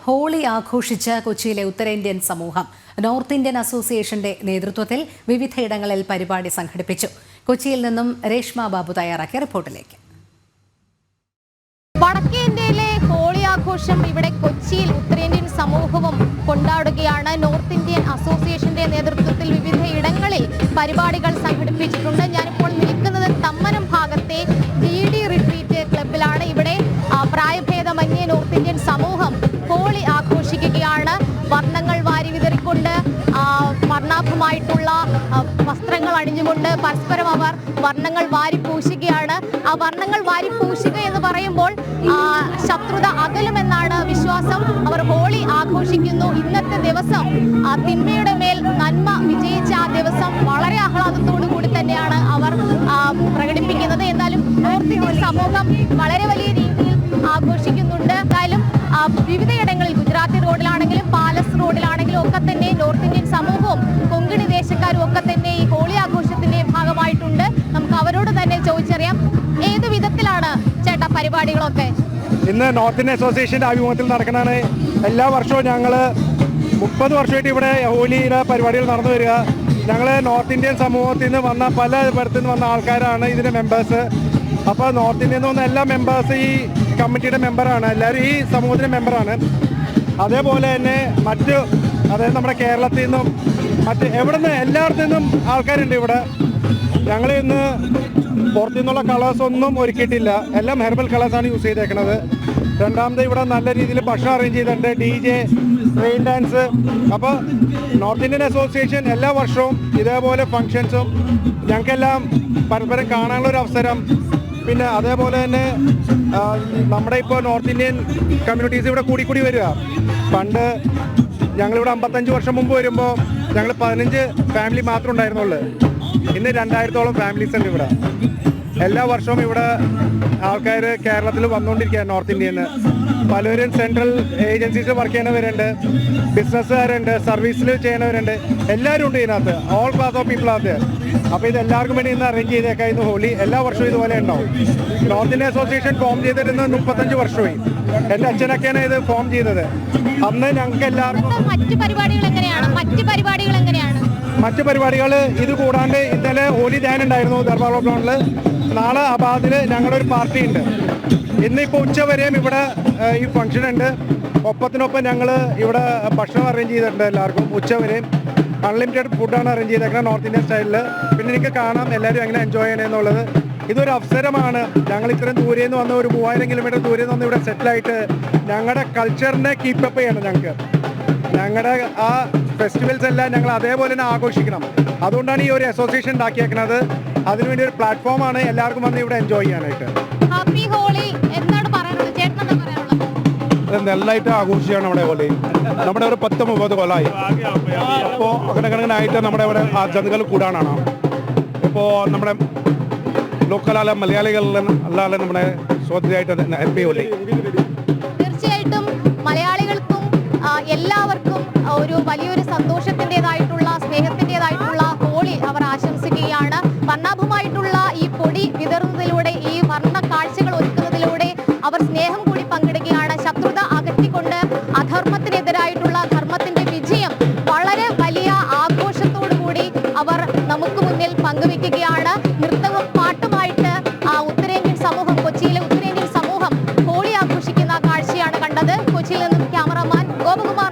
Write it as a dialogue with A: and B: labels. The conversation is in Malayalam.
A: ഹോളി ആഘോഷിച്ച കൊച്ചിയിലെ ഉത്തരേന്ത്യൻ സമൂഹം നോർത്ത് ഇന്ത്യൻ അസോസിയേഷന്റെ നേതൃത്വത്തിൽ വിവിധയിടങ്ങളിൽ പരിപാടി സംഘടിപ്പിച്ചു. കൊച്ചിയിൽ നിന്നും രേഷ്മ ബാബു തയ്യാറാക്കിയ റിപ്പോർട്ടിലേക്ക്.
B: വടക്കേ ഇന്ത്യയിലെ ഹോളി ആഘോഷം ഇവിടെ കൊച്ചിയിൽ ഉത്തരേന്ത്യൻ സമൂഹവും കൊണ്ടാടുകയാണ്. നോർത്ത് ഇന്ത്യൻ അസോസിയേഷന്റെ നേതൃത്വത്തിൽ വിവിധ ഇടങ്ങളിൽ പരിപാടികൾ സംഘടിപ്പിച്ചിട്ടുണ്ട്. ഞാനിപ്പോൾ നിൽക്കുന്നത് തമ്മനം ഭാഗത്തെ DD റിട്രീറ്റ് ക്ലബിലാണ്. ഇവിടെ പ്രായഭേദമന്യേ നോർത്ത് ഇന്ത്യൻ സമൂഹം ഹോളി ആഘോഷിക്കുകയാണ്. വർണ്ണങ്ങൾ വാരി വിതറിക്കൊണ്ട് വർണ്ണാഭമായിട്ടുള്ള വസ്ത്രങ്ങൾ അണിഞ്ഞുകൊണ്ട് പരസ്പരം അവർ വർണ്ണങ്ങൾ വാരി പൂശുകയാണ്. ആ വർണ്ണങ്ങൾ വാരി പൂശുക എന്ന് പറയുമ്പോൾ ശത്രുത അകലുമെന്നാണ് വിശ്വാസം. അവർ ഹോളി ആഘോഷിക്കുന്നു. ഇന്നത്തെ ദിവസം തിന്മയുടെ മേൽ നന്മ വിജയിച്ച ആ ദിവസം വളരെ ആഹ്ലാദത്തോടു കൂടി തന്നെയാണ് അവർ പ്രകടിപ്പിക്കുന്നത്. എന്നാലും നോർത്ത് ഇന്ത്യൻ സമൂഹം വളരെ വലിയ രീതിയിൽ ആഘോഷിക്കുന്നുണ്ട്. എന്തായാലും വിവിധയിടങ്ങളിൽ ഗുജറാത്തി റോഡിലാണെങ്കിലും പാലസ് റോഡിലാണെങ്കിലും ഒക്കെ തന്നെ നോർത്ത് ഇന്ത്യൻ സമൂഹവും കൊങ്കണി ദേശക്കാരും ഒക്കെ തന്നെ ഈ ഹോളി ആഘോഷത്തിന്റെ ഭാഗമായിട്ടുണ്ട്. നമുക്ക് അവരോട് തന്നെ ചോദിച്ചറിയാം, ഏത് വിധത്തിലാണ് ചേട്ടാ പരിപാടികളൊക്കെ?
C: ഇന്ന് നോർത്ത് ഇന്ത്യൻ അസോസിയേഷന്റെ ആഭിമുഖ്യത്തിൽ നടക്കുന്നതാണ്. എല്ലാ വർഷവും ഞങ്ങൾ 30 വർഷമായിട്ട് ഇവിടെ ഹോലിയുടെ പരിപാടികൾ നടന്നു വരിക. ഞങ്ങൾ നോർത്ത് ഇന്ത്യൻ സമൂഹത്തിൽ നിന്ന് വന്ന പല ഇടത്തു നിന്ന് വന്ന ആൾക്കാരാണ് ഇതിന്റെ മെമ്പേഴ്സ്. അപ്പോൾ നോർത്ത് ഇന്ത്യയിൽ നിന്ന് വന്ന എല്ലാ മെമ്പേഴ്സ് ഈ കമ്മിറ്റിയുടെ മെമ്പറാണ്. എല്ലാവരും ഈ സമൂഹത്തിൻ്റെ മെമ്പറാണ്. അതേപോലെ തന്നെ അതായത് നമ്മുടെ കേരളത്തിൽ നിന്നും എവിടെ നിന്ന് എല്ലായിടത്തു നിന്നും ആൾക്കാരുണ്ട് ഇവിടെ. ഞങ്ങൾ ഇന്ന് പുറത്തു നിന്നുള്ള കളേഴ്സ് ഒന്നും ഒരുക്കിയിട്ടില്ല. എല്ലാം ഹെർബൽ കളേഴ്സാണ് യൂസ് ചെയ്തേക്കുന്നത്. രണ്ടാമത് ഇവിടെ നല്ല രീതിയിൽ ഭക്ഷണം അറേഞ്ച് ചെയ്തിട്ടുണ്ട്, DJ, റെയിൻ ഡാൻസ്. അപ്പോൾ നോർത്ത് ഇന്ത്യൻ അസോസിയേഷൻ എല്ലാ വർഷവും ഇതേപോലെ ഫങ്ഷൻസും ഞങ്ങൾക്കെല്ലാം പരസ്പരം കാണാനുള്ള ഒരു അവസരം. പിന്നെ അതേപോലെ തന്നെ നമ്മുടെ ഇപ്പോൾ നോർത്ത് ഇന്ത്യൻ കമ്മ്യൂണിറ്റീസ് ഇവിടെ കൂടി വരിക. പണ്ട് ഞങ്ങളിവിടെ 55 വർഷം മുമ്പ് വരുമ്പോൾ ഞങ്ങൾ 15 ഫാമിലി മാത്രം ഉണ്ടായിരുന്നുള്ളൂ. ഇന്ന് 2000-ഓളം ഫാമിലീസ് ഉണ്ട് ഇവിടെ. എല്ലാ വർഷവും ഇവിടെ ആൾക്കാർ കേരളത്തിൽ വന്നുകൊണ്ടിരിക്കുകയാണ്. നോർത്ത് ഇന്ത്യയിൽ നിന്ന് പലരും സെൻട്രൽ ഏജൻസീസിൽ വർക്ക് ചെയ്യുന്നവരുണ്ട്, ബിസിനസ്സുകാരുണ്ട്, സർവീസിൽ ചെയ്യുന്നവരുണ്ട്. എല്ലാവരും ഉണ്ട് ഇതിനകത്ത്. ഓൾ ക്ലാസ് ഓഫ് പീപ്പിൾ അത്. അപ്പോൾ ഇത് എല്ലാവർക്കും വേണ്ടി ഇന്ന് അറേഞ്ച് ചെയ്തേക്കാം. ഇന്ന് ഹോളി എല്ലാ വർഷവും ഇതുപോലെ ഉണ്ടാവും. നോർത്ത് ഇന്ത്യൻ അസോസിയേഷൻ ഫോം ചെയ്തിരുന്ന 35 വർഷമായി. എൻ്റെ അച്ഛനൊക്കെയാണ് ഇത് ഫോം ചെയ്തത്. അന്ന് ഞങ്ങൾക്ക് എല്ലാവർക്കും മറ്റ് പരിപാടികൾ ഇത് കൂടാണ്ട് ഇന്നലെ ഹോലി ധ്യാനം ഉണ്ടായിരുന്നു ദർബാർ ഗ്രൗണ്ടിൽ. നാളെ അബാദിൽ ഞങ്ങളൊരു പാർട്ടി ഉണ്ട്. ഇന്നിപ്പോൾ ഉച്ചവരെയും ഇവിടെ ഈ ഫംഗ്ഷൻ ഉണ്ട്. ഒപ്പത്തിനൊപ്പം ഞങ്ങൾ ഇവിടെ ഭക്ഷണം അറേഞ്ച് ചെയ്തിട്ടുണ്ട് എല്ലാവർക്കും. ഉച്ചവരെയും അൺലിമിറ്റഡ് ഫുഡാണ് അറേഞ്ച് ചെയ്തേക്കുന്നത് നോർത്ത് ഇന്ത്യൻ സ്റ്റൈലിൽ. പിന്നെ എനിക്ക് കാണാം എല്ലാവരും എങ്ങനെ എൻജോയ് ചെയ്യണമെന്നുള്ളത്. ഇതൊരു അവസരമാണ്. ഞങ്ങൾ ഇത്രയും ദൂരെ നിന്ന് വന്ന് ഒരു 3000 കിലോമീറ്റർ ദൂരെ നിന്ന് ഇവിടെ സെറ്റിലായിട്ട് ഞങ്ങളുടെ കൾച്ചറിനെ കീപ്പപ്പ് ചെയ്യണം. ഞങ്ങളുടെ ആ ഫെസ്റ്റിവൽസ് എല്ലാം ഞങ്ങൾ അതേപോലെ തന്നെ ആഘോഷിക്കണം. അതുകൊണ്ടാണ് ഈ ഒരു അസോസിയേഷൻ ഉണ്ടാക്കിയേക്കുന്നത്. അതിനുവേണ്ടി ഒരു പ്ലാറ്റ്ഫോമാണ് എല്ലാവർക്കും വന്ന് ഇവിടെ എൻജോയ് ചെയ്യാനായിട്ട്. നല്ലതായിട്ട് ആഘോഷിക്കുകയാണ് നമ്മുടെ ഹോളി. നമ്മുടെ ഒരു 10-30 കൊല്ലമായി. അപ്പോൾ അങ്ങനെ നമ്മുടെ ഇവിടെ ജനങ്ങൾ കൂടാനാണ്. ഇപ്പോൾ നമ്മുടെ ലോക്കലായ മലയാളികളിലും അല്ലാതെ നമ്മുടെ സഹോദരിയായിട്ട് ഹാപ്പി ഹോളി.
B: തീർച്ചയായിട്ടും മലയാളികൾക്കും എല്ലാവർക്കും ഒരു വലിയൊരു സന്തോഷത്തിൻ്റെതായിട്ടുള്ള സ്നേഹത്തിൻ്റെതായിട്ടുള്ള ഹോളി അവർ ആശംസിക്കുകയാണ്. വർണ്ണാഭമായിട്ടുള്ള ഈ പൊടി വിതറുന്നതിലൂടെ, ഈ വർണ്ണ കാഴ്ചകൾ ഒരുക്കുന്നതിലൂടെ അവർ സ്നേഹം കൂടി പങ്കിടുകയാണ്. ശത്രുത അകറ്റിക്കൊണ്ട് അധർമ്മത്തിനെതിരായിട്ടുള്ള ധർമ്മത്തിന്റെ വിജയം വളരെ വലിയ ആഘോഷത്തോടു കൂടി അവർ നമുക്ക് മുന്നിൽ പങ്കുവെക്കുകയാണ്. നൃത്തവും പാട്ടുമായിട്ട് ഉത്തരേന്ത്യൻ സമൂഹം, കൊച്ചിയിലെ ഉത്തരേന്ത്യൻ സമൂഹം ഹോളി ആഘോഷിക്കുന്ന കാഴ്ചയാണ് കണ്ടത്. കൊച്ചിയിൽ നിന്നും ക്യാമറാമാൻ ഗോപകുമാർ.